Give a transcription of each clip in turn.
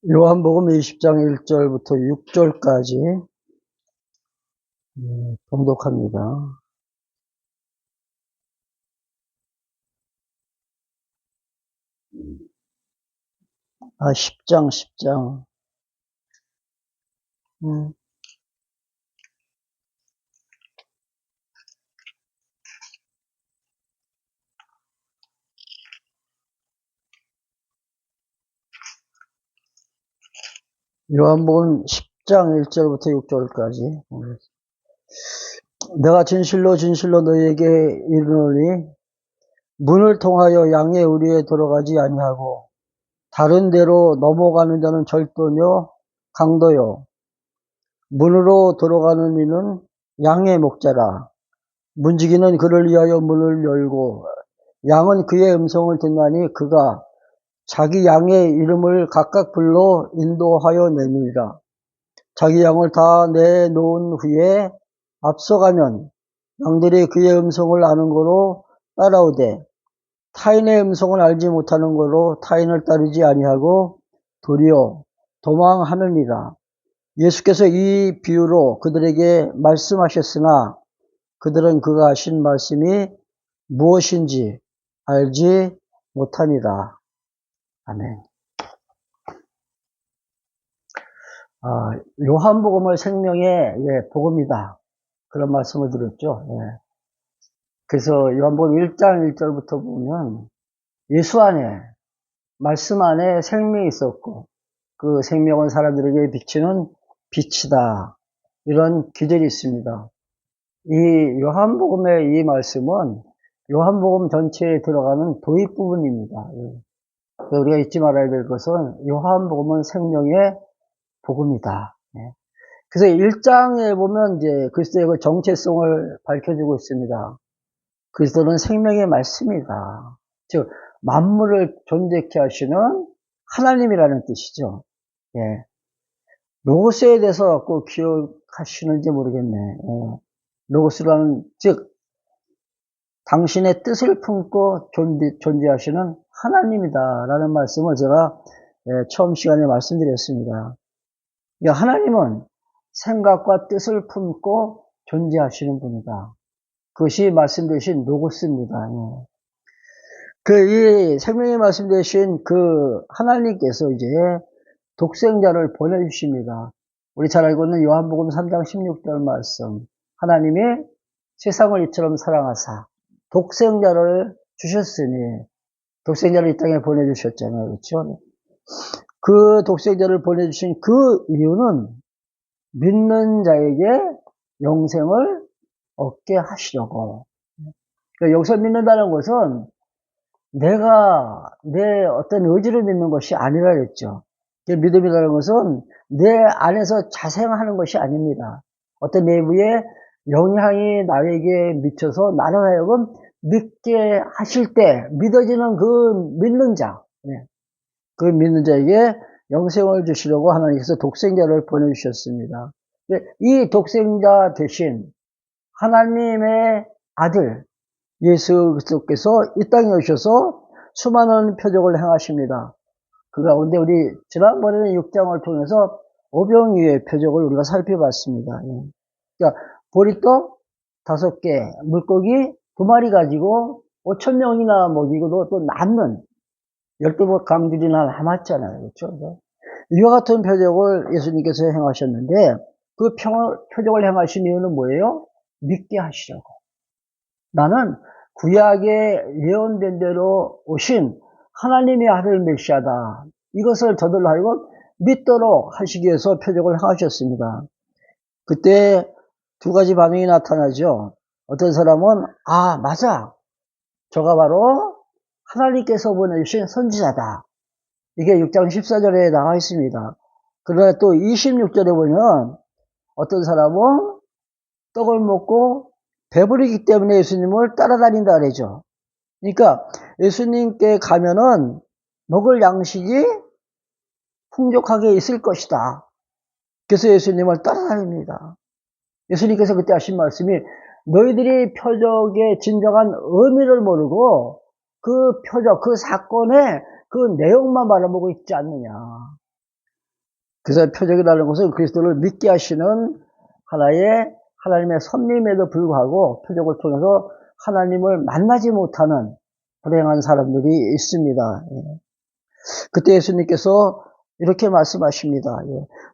요한복음 20장 1절부터 6절까지 봉독합니다. 10장. 요한복음 10장 1절부터 6절까지. 내가 진실로 진실로 너희에게 이르노니 문을 통하여 양의 우리에 들어가지 아니하고 다른 데로 넘어가는 자는 절도뇨 강도요 문으로 들어가는 이는 양의 목자라. 문지기는 그를 위하여 문을 열고 양은 그의 음성을 듣나니 그가 자기 양의 이름을 각각 불러 인도하여 내느니라. 자기 양을 다 내놓은 후에 앞서가면 양들이 그의 음성을 아는 거로 따라오되 타인의 음성을 알지 못하는 거로 타인을 따르지 아니하고 도리어 도망하느니라. 예수께서 이 비유로 그들에게 말씀하셨으나 그들은 그가 하신 말씀이 무엇인지 알지 못하니라. 아멘. 요한복음을 생명의 복음이다. 그런 말씀을 드렸죠. 그래서 요한복음 1장 1절부터 보면 예수 안에, 말씀 안에 생명이 있었고 그 생명은 사람들에게 비치는 빛이다. 이런 기절이 있습니다. 이 요한복음의 이 말씀은 요한복음 전체에 들어가는 도입 부분입니다. 우리가 잊지 말아야 될 것은 요한복음은 생명의 복음이다. 그래서 1장에 보면 이제 그리스도의 그 정체성을 밝혀주고 있습니다. 그리스도는 생명의 말씀이다. 즉 만물을 존재케 하시는 하나님이라는 뜻이죠. 로고스에 대해서 꼭 기억하시는지 모르겠네. 로고스라는 즉 당신의 뜻을 품고 존재하시는 하나님이다라는 말씀을 제가 처음 시간에 말씀드렸습니다. 하나님은 생각과 뜻을 품고 존재하시는 분이다. 그것이 말씀되신 로고스입니다. 이 생명의 말씀되신 그 하나님께서 이제 독생자를 보내주십니다. 우리 잘 알고 있는 요한복음 3장 16절 말씀. 하나님이 세상을 이처럼 사랑하사 독생자를 주셨으니 독생자를 이 땅에 보내주셨잖아요. 그렇죠? 그 독생자를 보내주신 그 이유는 믿는 자에게 영생을 얻게 하시려고. 그러니까 여기서 믿는다는 것은 내가 내 어떤 의지를 믿는 것이 아니라 그랬죠. 믿음이라는 것은 내 안에서 자생하는 것이 아닙니다. 어떤 내부의 영향이 나에게 미쳐서 나를 하여금 믿게 하실 때 믿어지는 그 믿는 자, 그 믿는 자에게 영생을 주시려고 하나님께서 독생자를 보내주셨습니다. 이 독생자 대신 하나님의 아들 예수 그리스도께서 이 땅에 오셔서 수많은 표적을 행하십니다. 그 가운데 우리 지난번에는 6장을 통해서 오병이의 표적을 우리가 살펴봤습니다. 그러니까 보리떡 5개, 물고기 2마리 가지고 5,000명이나 먹이고도 또 남는 12 강줄이나 남았잖아요. 그렇죠? 이와 같은 표적을 예수님께서 행하셨는데 그 표적을 행하신 이유는 뭐예요? 믿게 하시려고. 나는 구약에 예언된 대로 오신 하나님의 아들 메시아다. 이것을 저들로 하여금 믿도록 하시기 위해서 표적을 행하셨습니다. 그때 2가지 반응이 나타나죠. 어떤 사람은 맞아. 저가 바로 하나님께서 보내주신 선지자다. 이게 6장 14절에 나와 있습니다. 그러나 또 26절에 보면 어떤 사람은 떡을 먹고 배부르기 때문에 예수님을 따라다닌다 그러죠. 그러니까 예수님께 가면은 먹을 양식이 풍족하게 있을 것이다. 그래서 예수님을 따라다닙니다. 예수님께서 그때 하신 말씀이 너희들이 표적의 진정한 의미를 모르고 그 표적, 그 사건의 그 내용만 바라보고 있지 않느냐. 그래서 표적이라는 것은 그리스도를 믿게 하시는 하나의 하나님의 섭리임에도 불구하고 표적을 통해서 하나님을 만나지 못하는 불행한 사람들이 있습니다. 그때 예수님께서 이렇게 말씀하십니다.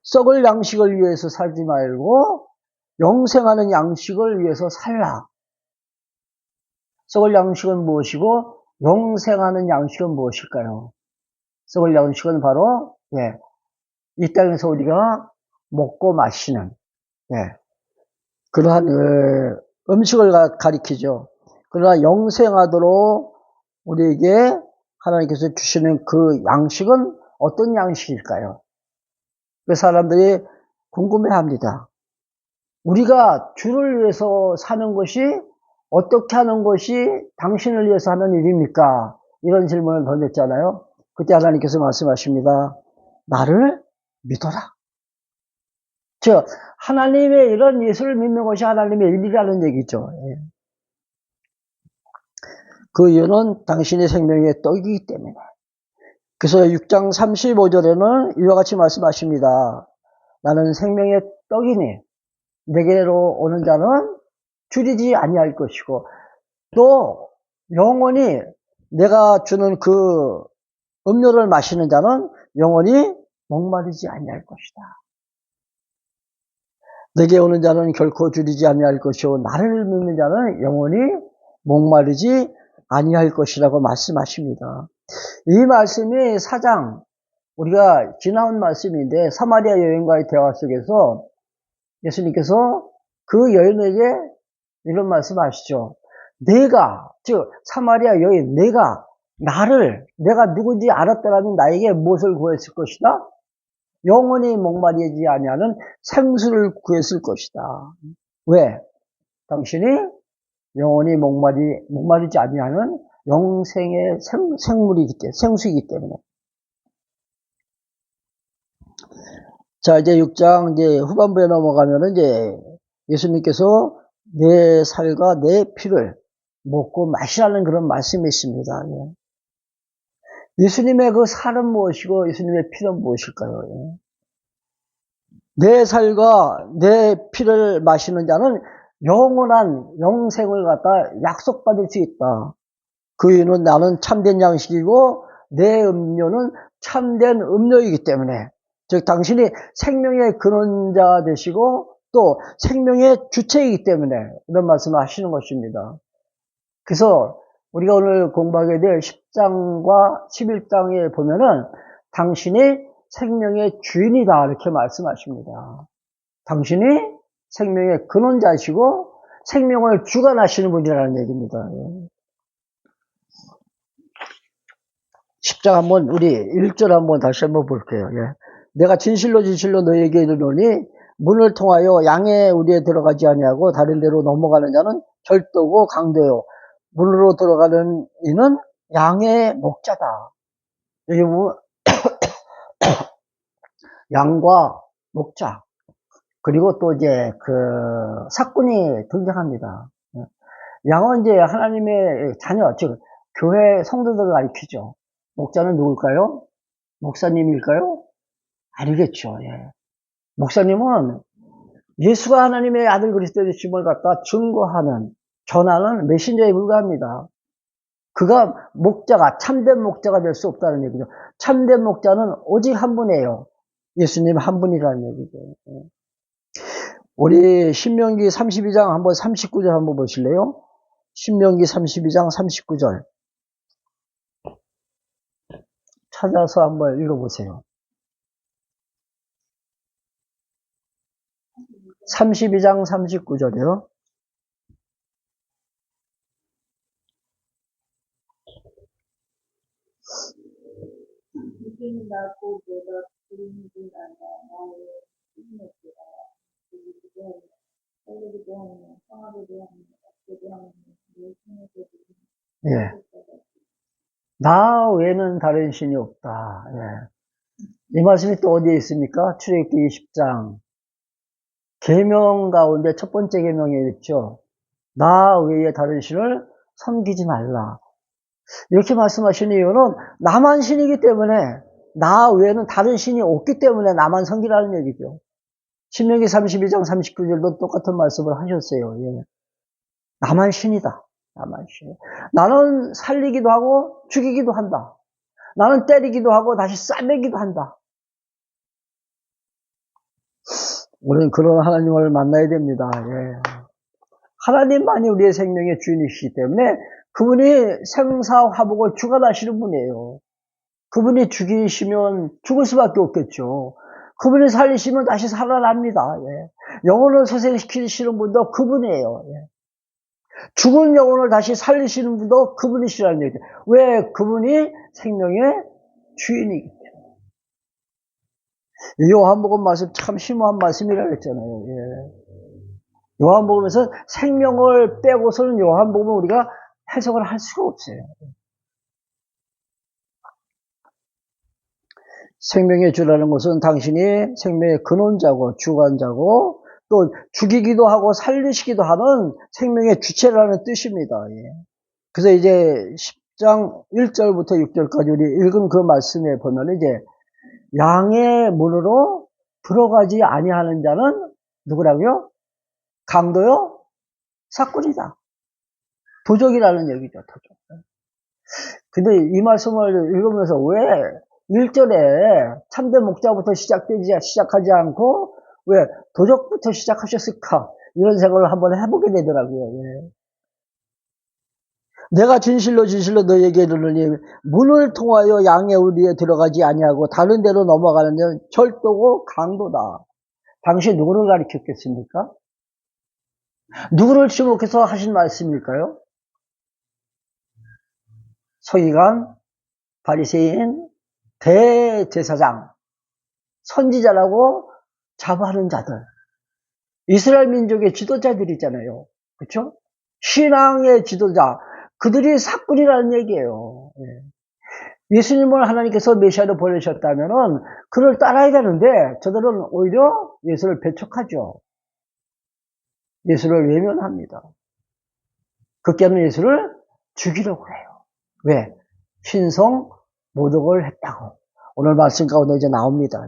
썩을 양식을 위해서 살지 말고 영생하는 양식을 위해서 살라. 썩을 양식은 무엇이고 영생하는 양식은 무엇일까요? 썩을 양식은 바로 이 땅에서 우리가 먹고 마시는 그러한 음식을 가리키죠. 그러나 영생하도록 우리에게 하나님께서 주시는 그 양식은 어떤 양식일까요? 그 사람들이 궁금해합니다. 우리가 주를 위해서 사는 것이 어떻게 하는 것이 당신을 위해서 하는 일입니까? 이런 질문을 던졌잖아요. 그때 하나님께서 말씀하십니다. 나를 믿어라. 즉 하나님의 이런 예수를 믿는 것이 하나님의 일이라는 얘기죠. 그 이유는 당신의 생명의 떡이기 때문에. 그래서 6장 35절에는 이와 같이 말씀하십니다. 나는 생명의 떡이니 내게로 오는 자는 줄이지 아니할 것이고 또 영원히 내가 주는 그 음료를 마시는 자는 영원히 목마르지 아니할 것이다. 내게 오는 자는 결코 줄이지 아니할 것이요 나를 믿는 자는 영원히 목마르지 아니할 것이라고 말씀하십니다. 이 말씀이 4장 우리가 지나온 말씀인데 사마리아 여인과의 대화 속에서 예수님께서 그 여인에게 이런 말씀 하시죠. 내가 즉 사마리아 여인 내가 누군지 알았더라면 나에게 무엇을 구했을 것이다? 영원히 목마르지 아니하는 생수를 구했을 것이다. 왜? 당신이 영원히 목마르지 아니하는 영생의 생수이기 때문에. 자, 이제 6장 이제 후반부에 넘어가면은 이제 예수님께서 내 살과 내 피를 먹고 마시라는 그런 말씀이 있습니다. 예수님의 그 살은 무엇이고 예수님의 피는 무엇일까요? 내 살과 내 피를 마시는 자는 영원한 영생을 갖다 약속받을 수 있다. 그 이유는 나는 참된 양식이고 내 음료는 참된 음료이기 때문에 즉 당신이 생명의 근원자 되시고 또 생명의 주체이기 때문에 이런 말씀을 하시는 것입니다. 그래서 우리가 오늘 공부하게 될 10장과 11장에 보면은 당신이 생명의 주인이다 이렇게 말씀하십니다. 당신이 생명의 근원자이시고 생명을 주관하시는 분이라는 얘기입니다. 10장 한번 우리 1절 한번 다시 한번 볼게요. 내가 진실로 너희에게 이르노니 문을 통하여 양의 우리에 들어가지 아니하고 다른 데로 넘어가는 자는 절도고 강도요 문으로 들어가는 이는 양의 목자다. 여기 보면 양과 목자 그리고 또 이제 그 사꾼이 등장합니다. 양은 이제 하나님의 자녀 즉 교회 성도들을 가리키죠. 목자는 누굴까요? 목사님일까요? 아니겠죠. 목사님은 예수가 하나님의 아들 그리스도의 되심을 갖다 증거하는 전하는 메신저에 불과합니다. 그가 참된 목자가 될 수 없다는 얘기죠. 참된 목자는 오직 한 분이에요. 예수님 한 분이라는 얘기죠. 우리 신명기 32장 한번 39절 한번 보실래요? 신명기 32장 39절 찾아서 한번 읽어보세요. 32장 39절이요. 나 외에는 다른 신이 없다. 이 말씀이 또 어디에 있습니까? 출애굽기 20장 계명 가운데 첫 번째 계명에 있죠. 나 외에 다른 신을 섬기지 말라. 이렇게 말씀하시는 이유는 나만 신이기 때문에 나 외에는 다른 신이 없기 때문에 나만 섬기라는 얘기죠. 신명기 32장 39절도 똑같은 말씀을 하셨어요. 예. 나만 신이다. 나만 신. 나는 살리기도 하고 죽이기도 한다. 나는 때리기도 하고 다시 싸매기도 한다. 우리는 그런 하나님을 만나야 됩니다. 예. 하나님만이 우리의 생명의 주인이시기 때문에 그분이 생사화복을 주관하시는 분이에요. 그분이 죽이시면 죽을 수밖에 없겠죠. 그분이 살리시면 다시 살아납니다. 예. 영혼을 소생시키시는 분도 그분이에요. 예. 죽은 영혼을 다시 살리시는 분도 그분이시라는 얘기죠. 왜? 그분이 생명의 주인이기 때문에. 요한복음 말씀 참 심오한 말씀이라고 했잖아요. 예. 요한복음에서 생명을 빼고서는 요한복음은 우리가 해석을 할 수가 없어요. 생명의 주라는 것은 당신이 생명의 근원자고 주관자고 또 죽이기도 하고 살리시기도 하는 생명의 주체라는 뜻입니다. 예. 그래서 이제 10장 1절부터 6절까지 우리 읽은 그 말씀에 보면 이제 양의 문으로 들어가지 아니하는 자는 누구라고요? 강도요? 사꾼이다. 도적이라는 얘기죠. 도적. 근데 이 말씀을 읽으면서 왜 1절에 참된 목자부터 시작하지 않고 왜 도적부터 시작하셨을까? 이런 생각을 한번 해보게 되더라고요. 예. 내가 진실로 너희에게 이르노니 문을 통하여 양의 우리에 들어가지 아니하고 다른 데로 넘어가는 데는 절도고 강도다. 당시 누구를 가리켰겠습니까? 누구를 지목해서 하신 말씀일까요? 서기관, 바리새인, 대제사장, 선지자라고 자부하는 자들, 이스라엘 민족의 지도자들이잖아요. 그렇죠? 신앙의 지도자, 그들이 사꾼이라는 얘기예요. 예수님을 하나님께서 메시아로 보내셨다면은 그를 따라야 되는데 저들은 오히려 예수를 배척하죠. 예수를 외면합니다. 그께는 예수를 죽이려고 해요. 왜? 신성 모독을 했다고. 오늘 말씀 가운데 이제 나옵니다.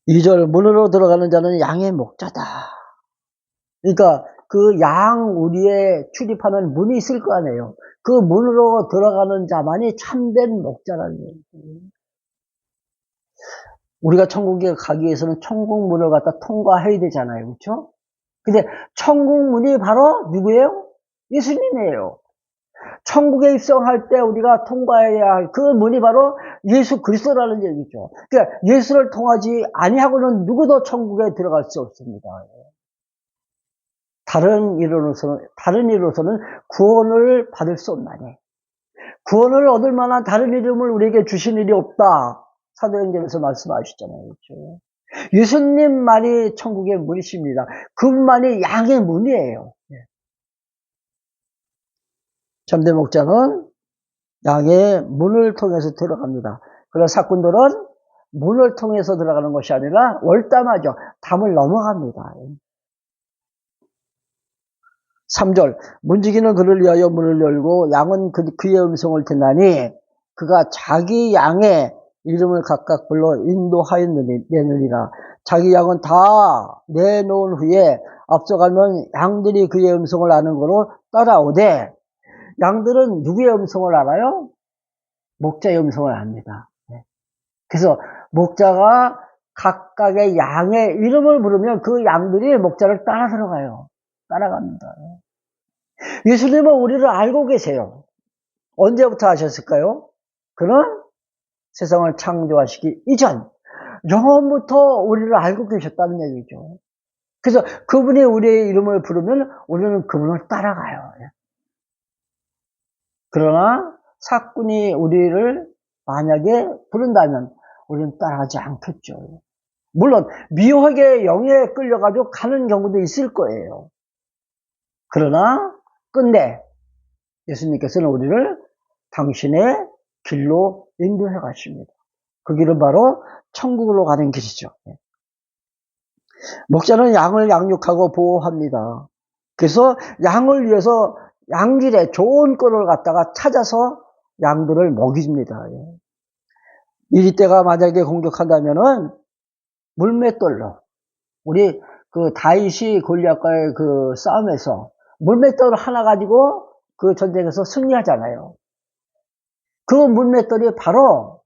2절 문으로 들어가는 자는 양의 목자다. 그러니까 그 양 우리에 출입하는 문이 있을 거 아니에요. 그 문으로 들어가는 자만이 참된 목자라는 얘기예요. 우리가 천국에 가기 위해서는 천국 문을 갖다 통과해야 되잖아요. 그렇죠? 근데 천국 문이 바로 누구예요? 예수님이에요. 천국에 입성할 때 우리가 통과해야 할 그 문이 바로 예수 그리스도라는 얘기죠. 그러니까 예수를 통하지 아니하고는 누구도 천국에 들어갈 수 없습니다. 다른 이로서는 구원을 받을 수 없나니 구원을 얻을 만한 다른 이름을 우리에게 주신 일이 없다. 사도행전에서 말씀하셨잖아요. 그렇죠? 예수님만이 천국의 문이십니다. 그분만이 양의 문이에요. 참된 목자는 양의 문을 통해서 들어갑니다. 그러나 사꾼들은 문을 통해서 들어가는 것이 아니라 월담하죠. 담을 넘어갑니다. 3절 문지기는 그를 위하여 문을 열고 양은 그의 음성을 듣나니 그가 자기 양의 이름을 각각 불러 인도하였느니라. 자기 양은 다 내놓은 후에 앞서가면 양들이 그의 음성을 아는 거로 따라오되 양들은 누구의 음성을 알아요? 목자의 음성을 압니다. 그래서 목자가 각각의 양의 이름을 부르면 그 양들이 목자를 따라 들어가요. 따라갑니다. 예수님은 우리를 알고 계세요. 언제부터 아셨을까요? 그는 세상을 창조하시기 이전 영원부터 우리를 알고 계셨다는 얘기죠. 그래서 그분이 우리의 이름을 부르면 우리는 그분을 따라가요. 그러나 사꾼이 우리를 만약에 부른다면 우리는 따라가지 않겠죠. 물론 미혹의 영에 끌려가지고 가는 경우도 있을 거예요. 그러나 끝내 예수님께서는 우리를 당신의 길로 인도해 가십니다. 그 길은 바로 천국으로 가는 길이죠. 목자는 양을 양육하고 보호합니다. 그래서 양을 위해서 양길에 좋은 꼴을 갖다가 찾아서 양들을 먹입니다. 이리떼가 만약에 공격한다면은 물맷돌로, 우리 그 다윗이 골리앗과의 그 싸움에서 물맷돌 하나 가지고 그 전쟁에서 승리하잖아요. 그 물맷돌이 바로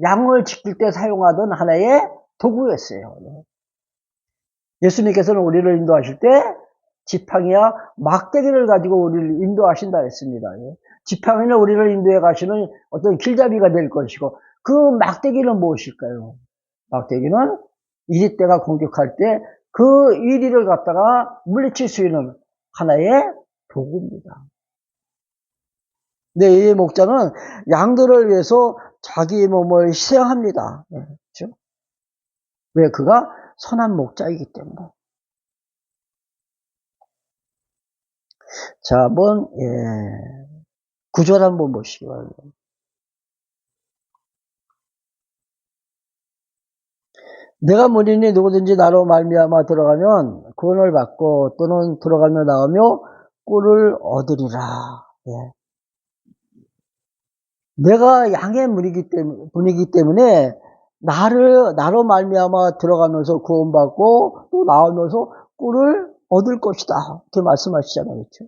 양을 지킬 때 사용하던 하나의 도구였어요. 예수님께서는 우리를 인도하실 때 지팡이와 막대기를 가지고 우리를 인도하신다 했습니다. 지팡이는 우리를 인도해 가시는 어떤 길잡이가 될 것이고, 그 막대기는 무엇일까요? 막대기는 이리떼가 공격할 때 그 이리를 갖다가 물리칠 수 있는 하나의 도구입니다. 근데 이 목자는 양들을 위해서 자기 몸을 희생합니다. 그렇죠? 왜? 그가 선한 목자이기 때문에. 자, 한번 구절 한번 보시기 바랍니다. 내가 문이니 누구든지 나로 말미암아 들어가면 구원을 받고 또는 들어가며 나오며 꿀을 얻으리라. 내가 양의 문이기 때문에 나로 말미암아 들어가면서 구원받고 또 나오면서 꿀을 얻을 것이다. 이렇게 말씀하시잖아요. 그렇죠?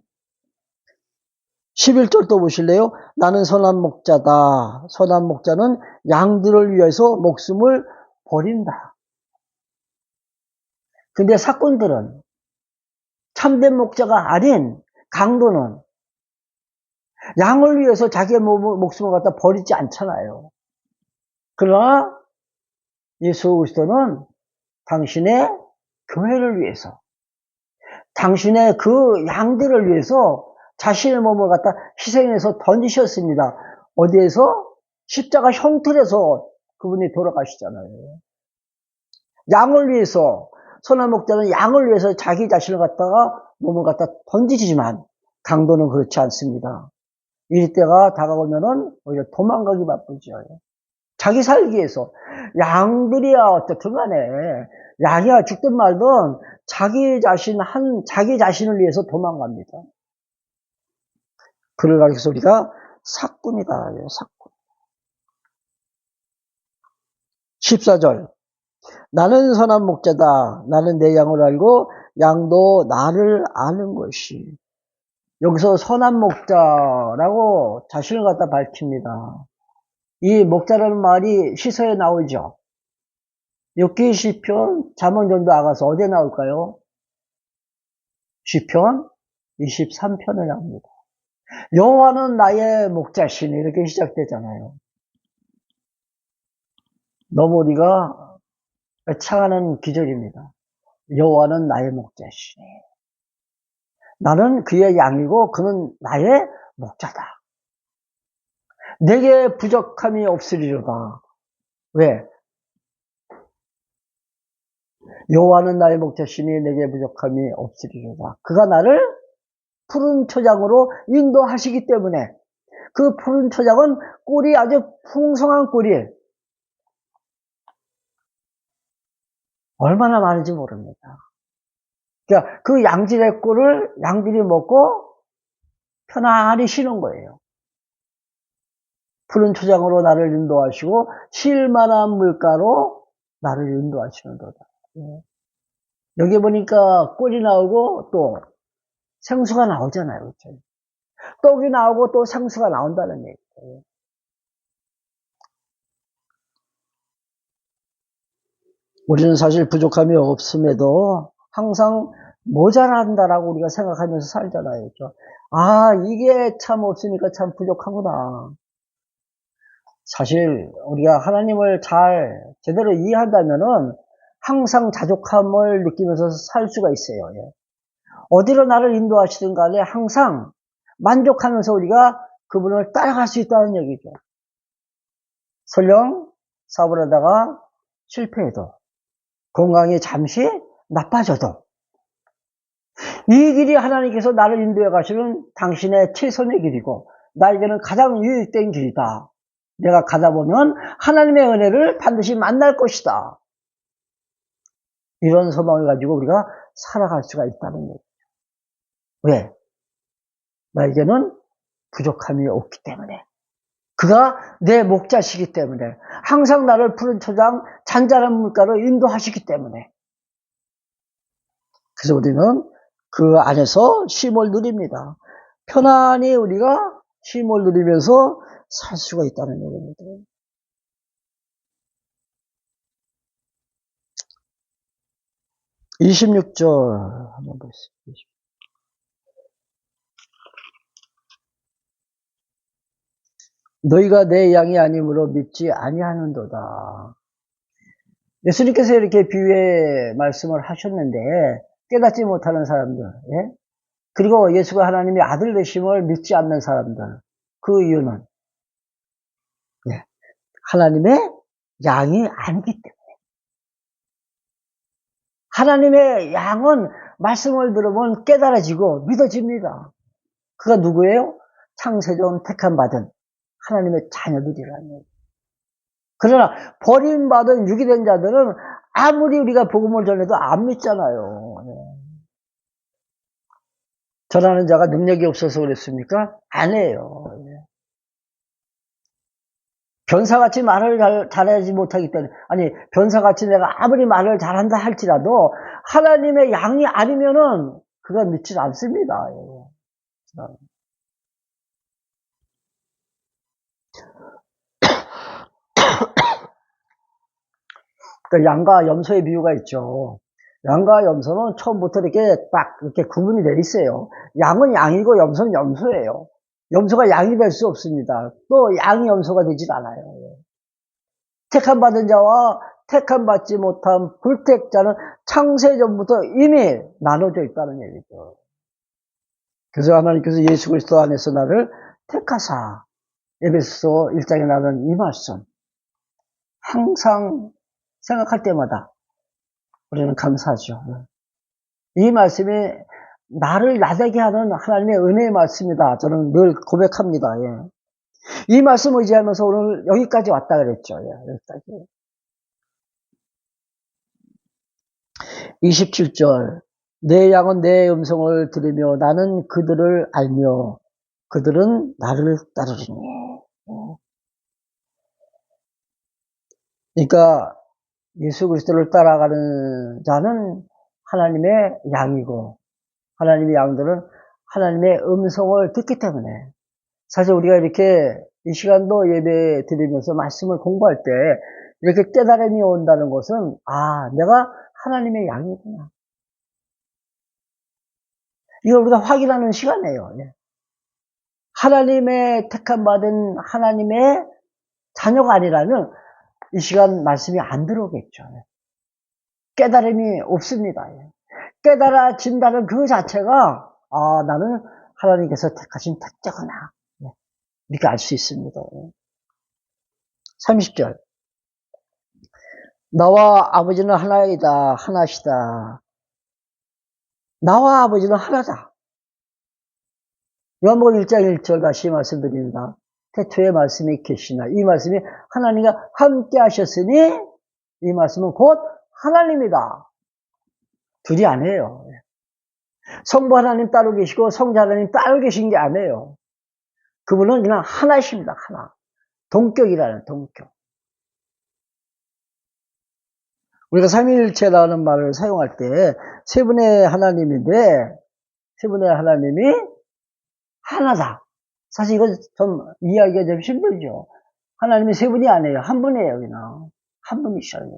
11절 또 보실래요? 나는 선한 목자다. 선한 목자는 양들을 위해서 목숨을 버린다. 근데 사꾼들은 참된 목자가 아닌 강도는 양을 위해서 자기의 목숨을 갖다 버리지 않잖아요. 그러나 예수 그리스도는 당신의 교회를 위해서, 당신의 그 양들을 위해서 자신의 몸을 갖다 희생해서 던지셨습니다. 어디에서? 십자가 형틀에서 그분이 돌아가시잖아요. 양을 위해서, 선한 목자는 양을 위해서 자기 자신을 갖다가 몸을 갖다 던지지만 강도는 그렇지 않습니다. 이때가 다가오면은 오히려 도망가기 바쁘죠. 자기 살기 위해서. 양들이야 어떻든 간에, 양이야 죽든 말든 자기 자신을 위해서 도망갑니다. 그를 가리켜서 우리가 사꾼이다. 사꾼. 14절. 나는 선한 목자다. 나는 내 양을 알고 양도 나를 아는 것이. 여기서 선한 목자라고 자신을 갖다 밝힙니다. 이 목자라는 말이 시서에 나오죠. 욥기 시편, 잠언전도 아가서 어디에 나올까요? 시편 23편에 나옵니다. 여호와는 나의 목자시니 이렇게 시작되잖아요. 너무 우리가 애창하는 기절입니다. 여호와는 나의 목자시니 나는 그의 양이고 그는 나의 목자다. 내게 부족함이 없으리로다. 왜? 여호와는 나의 목자시니 내게 부족함이 없으리로다. 그가 나를 푸른 초장으로 인도하시기 때문에 그 푸른 초장은 꿀이 아주 풍성한 꿀이 얼마나 많은지 모릅니다. 그러니까 그 양질의 꿀을 양들이 먹고 편안히 쉬는 거예요. 푸른 초장으로 나를 인도하시고 쉴만한 물가로 나를 인도하시는도다. 여기 보니까 꿀이 나오고 또 생수가 나오잖아요. 그렇죠? 떡이 나오고 또 생수가 나온다는 얘기예요. 우리는 사실 부족함이 없음에도 항상 모자란다라고 우리가 생각하면서 살잖아요. 그렇죠? 아, 이게 참 없으니까 참 부족하구나. 사실 우리가 하나님을 잘 제대로 이해한다면은 항상 자족함을 느끼면서 살 수가 있어요. 어디로 나를 인도하시든 간에 항상 만족하면서 우리가 그분을 따라갈 수 있다는 얘기죠. 설령 사업을 하다가 실패해도, 건강이 잠시 나빠져도 이 길이 하나님께서 나를 인도해 가시는 당신의 최선의 길이고 나에게는 가장 유익된 길이다. 내가 가다 보면 하나님의 은혜를 반드시 만날 것이다. 이런 소망을 가지고 우리가 살아갈 수가 있다는 얘기죠. 왜? 나에게는 부족함이 없기 때문에. 그가 내 목자시기 때문에 항상 나를 푸른 초장 잔잔한 물가로 인도하시기 때문에 그래서 우리는 그 안에서 쉼을 누립니다. 편안히 우리가 쉼을 누리면서 살 수가 있다는 얘기입니다. 26절 한번 보겠습니다. 너희가 내 양이 아니므로 믿지 아니하는도다. 예수님께서 이렇게 비유의 말씀을 하셨는데 깨닫지 못하는 사람들, 예? 그리고 예수가 하나님의 아들 되심을 믿지 않는 사람들, 그 이유는 예, 하나님의 양이 아니기 때문에. 하나님의 양은 말씀을 들으면 깨달아지고 믿어집니다. 그가 누구예요? 창세전 택함받은 하나님의 자녀들이라는 얘기예요. 그러나 버림받은 유기된 자들은 아무리 우리가 복음을 전해도 안 믿잖아요. 전하는 자가 능력이 없어서 그랬습니까? 아니에요. 변사같이 말을 잘하지 못하기 때문에, 아니 변사같이 내가 아무리 말을 잘한다 할지라도 하나님의 양이 아니면은 그가 믿지 않습니다. 그 양과 염소의 비유가 있죠. 양과 염소는 처음부터 이렇게 딱 이렇게 구분이 돼 있어요. 양은 양이고 염소는 염소예요. 염소가 양이 될 수 없습니다. 또 양이 염소가 되질 않아요. 택함 받은 자와 택함 받지 못한 불택자는 창세전부터 이미 나눠져 있다는 얘기죠. 그래서 하나님께서 예수 그리스도 안에서 나를 택하사 에베소서 1장에 나오는 이 말씀 항상 생각할 때마다 우리는 감사하죠. 이 말씀이 나를 나되게 하는 하나님의 은혜의 말씀이다. 저는 늘 고백합니다. 예. 이 말씀 의지하면서 오늘 여기까지 왔다 그랬죠. 예, 여기까지. 27절 내 양은 내 음성을 들으며 나는 그들을 알며 그들은 나를 따르리니. 그러니까 예수 그리스도를 따라가는 자는 하나님의 양이고 하나님의 양들은 하나님의 음성을 듣기 때문에 사실 우리가 이렇게 이 시간도 예배 드리면서 말씀을 공부할 때 이렇게 깨달음이 온다는 것은 아 내가 하나님의 양이구나. 이걸 우리가 확인하는 시간이에요. 하나님의 택함받은 하나님의 자녀가 아니라면 이 시간 말씀이 안 들어오겠죠. 깨달음이 없습니다. 깨달아진다는 그 자체가 아 나는 하나님께서 택하신 택자구나 이렇게 알 수 있습니다. 30절 나와 아버지는 하나이다 하나시다. 나와 아버지는 하나다. 요한복음 1장 1절 다시 말씀드립니다. 태초에 말씀이 계시나 이 말씀이 하나님과 함께 하셨으니 이 말씀은 곧 하나님이다. 둘이 아니에요. 성부 하나님 따로 계시고 성자 하나님 따로 계신 게 아니에요. 그분은 그냥 하나이십니다. 하나. 동격이라는 동격. 우리가 삼위일체라는 말을 사용할 때 세 분의 하나님인데 세 분의 하나님이 하나다. 사실 이건 좀 이해하기가 좀 힘들죠. 하나님이 세 분이 아니에요. 한 분이에요. 그냥 한 분이셔요.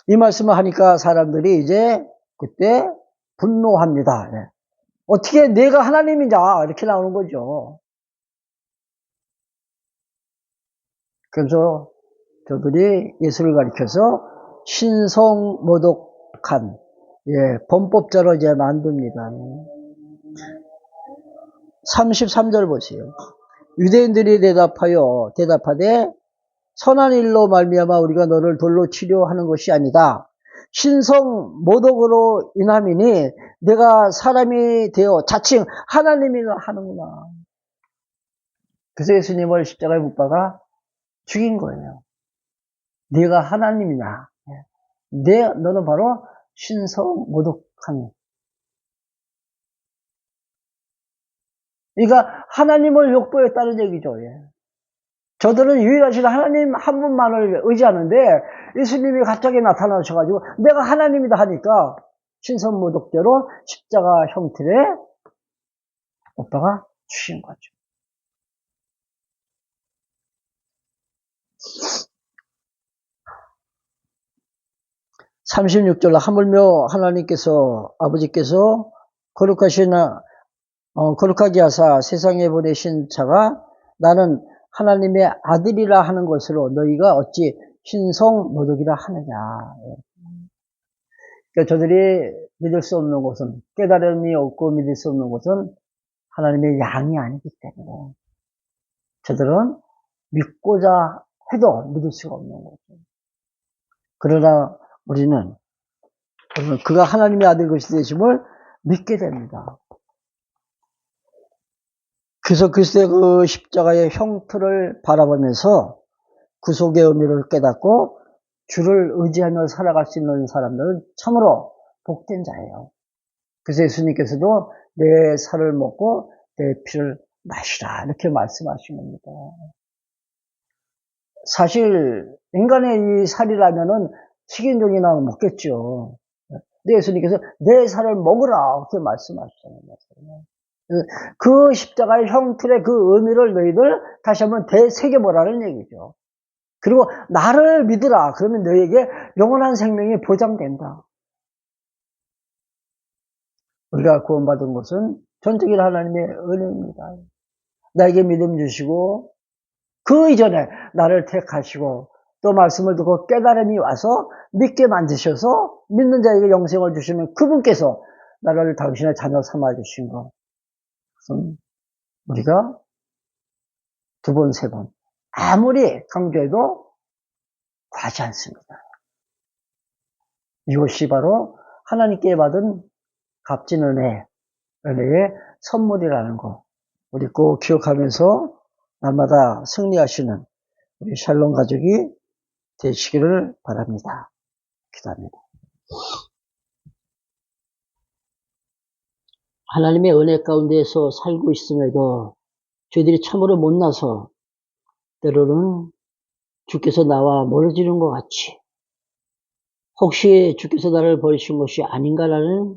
이 말씀을 하니까 사람들이 이제 그때 분노합니다. 네. 어떻게 내가 하나님이냐 이렇게 나오는 거죠. 그래서 저들이 예수를 가리켜서 신성모독한 범법자로 이제 만듭니다. 33절 보세요. 유대인들이 대답하되 선한 일로 말미암아 우리가 너를 돌로 치료하는 것이 아니다. 신성 모독으로 인함이니 내가 사람이 되어 자칭 하나님이라 하는구나. 그래서 예수님을 십자가에 못 박아 죽인 거예요. 네가 하나님이냐? 너는 바로 신성 모독한 그러니까 하나님을 욕보였다는 얘기죠. 예. 저들은 유일하신 하나님 한 분만을 의지하는데 예수님이 갑자기 나타나셔가지고 내가 하나님이다 하니까 신선모독대로 십자가 형틀에 오빠가 주신 거죠. 36절 하물며 하나님께서 아버지께서 거룩하게 하사 세상에 보내신 자가 나는 하나님의 아들이라 하는 것으로 너희가 어찌 신성모독이라 하느냐. 그러니까 저들이 믿을 수 없는 것은, 깨달음이 없고 믿을 수 없는 것은 하나님의 양이 아니기 때문에 저들은 믿고자 해도 믿을 수가 없는 거죠. 그러나 우리는 그가 하나님의 아들 그리스도 되심을 믿게 됩니다. 그래서 그리스도의 그 십자가의 형틀을 바라보면서 구속의 의미를 깨닫고 주를 의지하며 살아갈 수 있는 사람들은 참으로 복된 자예요. 그래서 예수님께서도 내 살을 먹고 내 피를 마시라 이렇게 말씀하신 겁니다. 사실 인간의 이 살이라면은 식인종이나 먹겠죠. 근데 예수님께서 내 살을 먹으라 이렇게 말씀하셨잖아요. 그 십자가의 형틀의 그 의미를 너희들 다시 한번 되새겨보라는 얘기죠. 그리고 나를 믿으라. 그러면 너희에게 영원한 생명이 보장된다. 우리가 구원받은 것은 전적인 하나님의 은혜입니다. 나에게 믿음 주시고 그 이전에 나를 택하시고 또 말씀을 듣고 깨달음이 와서 믿게 만드셔서 믿는 자에게 영생을 주시는 그분께서 나를 당신의 자녀 삼아 주신 것. 그것은 우리가 두 번, 세 번 아무리 강조해도 과하지 않습니다. 이것이 바로 하나님께 받은 값진 은혜의 선물이라는 거 우리 꼭 기억하면서 날마다 승리하시는 우리 샬롬 가족이 되시기를 바랍니다. 기도합니다. 하나님의 은혜 가운데에서 살고 있음에도 저희들이 참으로 못나서 때로는 주께서 나와 멀어지는 것 같이 혹시 주께서 나를 버리신 것이 아닌가라는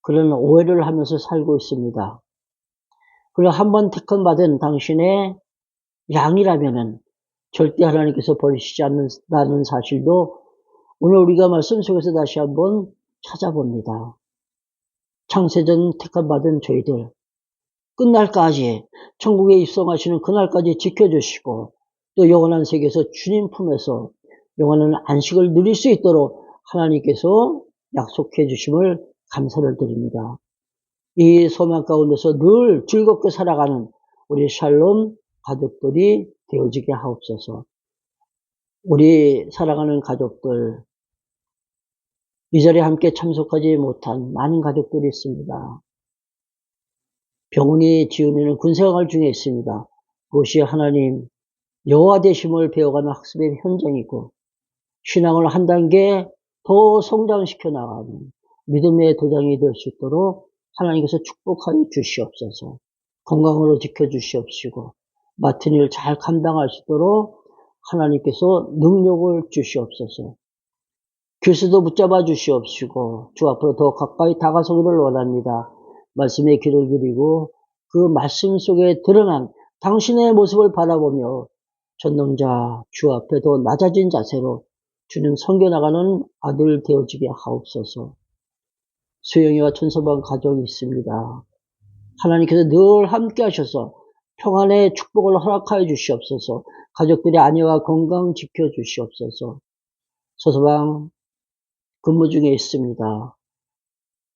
그런 오해를 하면서 살고 있습니다. 그리고 한번 택함받은 당신의 양이라면은 절대 하나님께서 버리시지 않는다는 사실도 오늘 우리가 말씀 속에서 다시 한번 찾아봅니다. 창세전 택함받은 저희들 끝날까지 천국에 입성하시는 그날까지 지켜주시고 또 영원한 세계에서 주님 품에서 영원한 안식을 누릴 수 있도록 하나님께서 약속해 주심을 감사를 드립니다. 이 소망 가운데서 늘 즐겁게 살아가는 우리 샬롬 가족들이 되어지게 하옵소서. 우리 사랑하는 가족들, 이 자리에 함께 참석하지 못한 많은 가족들이 있습니다. 병원이 지원하는 군생활 중에 있습니다. 그것이 하나님 여호와 되심을 배워가는 학습의 현장이고 신앙을 한 단계 더 성장시켜 나가는 믿음의 도장이 될 수 있도록 하나님께서 축복하여 주시옵소서. 건강으로 지켜주시옵시고 맡은 일 잘 감당할 수 있도록 하나님께서 능력을 주시옵소서. 교수도 붙잡아 주시옵시고 주 앞으로 더 가까이 다가서기를 원합니다. 말씀에 귀를 기울이고 그 말씀 속에 드러난 당신의 모습을 바라보며 전능자 주 앞에 더 낮아진 자세로 주님 섬겨나가는 아들 되어지게 하옵소서. 수영이와 천서방 가족이 있습니다. 하나님께서 늘 함께 하셔서 평안의 축복을 허락하여 주시옵소서. 가족들의 안위와 건강 지켜주시옵소서. 서서방 근무 중에 있습니다.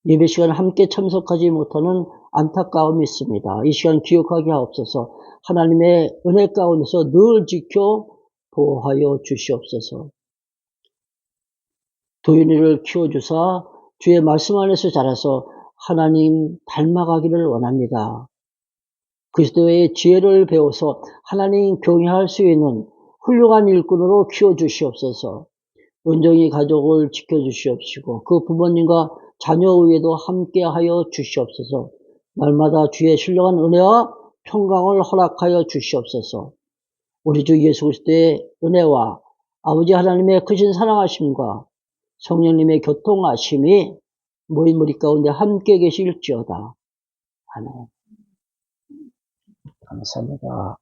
예배 시간 함께 참석하지 못하는 안타까움이 있습니다. 이 시간 기억하게 하옵소서. 하나님의 은혜 가운데서 늘 지켜 보호하여 주시옵소서. 도윤이를 키워주사 주의 말씀 안에서 자라서 하나님 닮아가기를 원합니다. 그리스도의 지혜를 배워서 하나님 경외할 수 있는 훌륭한 일꾼으로 키워주시옵소서. 온전히 가족을 지켜주시옵시고 그 부모님과 자녀 위에도 함께하여 주시옵소서. 날마다 주의 신령한 은혜와 평강을 허락하여 주시옵소서. 우리 주 예수 그리스도의 은혜와 아버지 하나님의 크신 사랑하심과 성령님의 교통하심이 모인 우리 가운데 함께 계실지어다. 아멘. 감사합니다.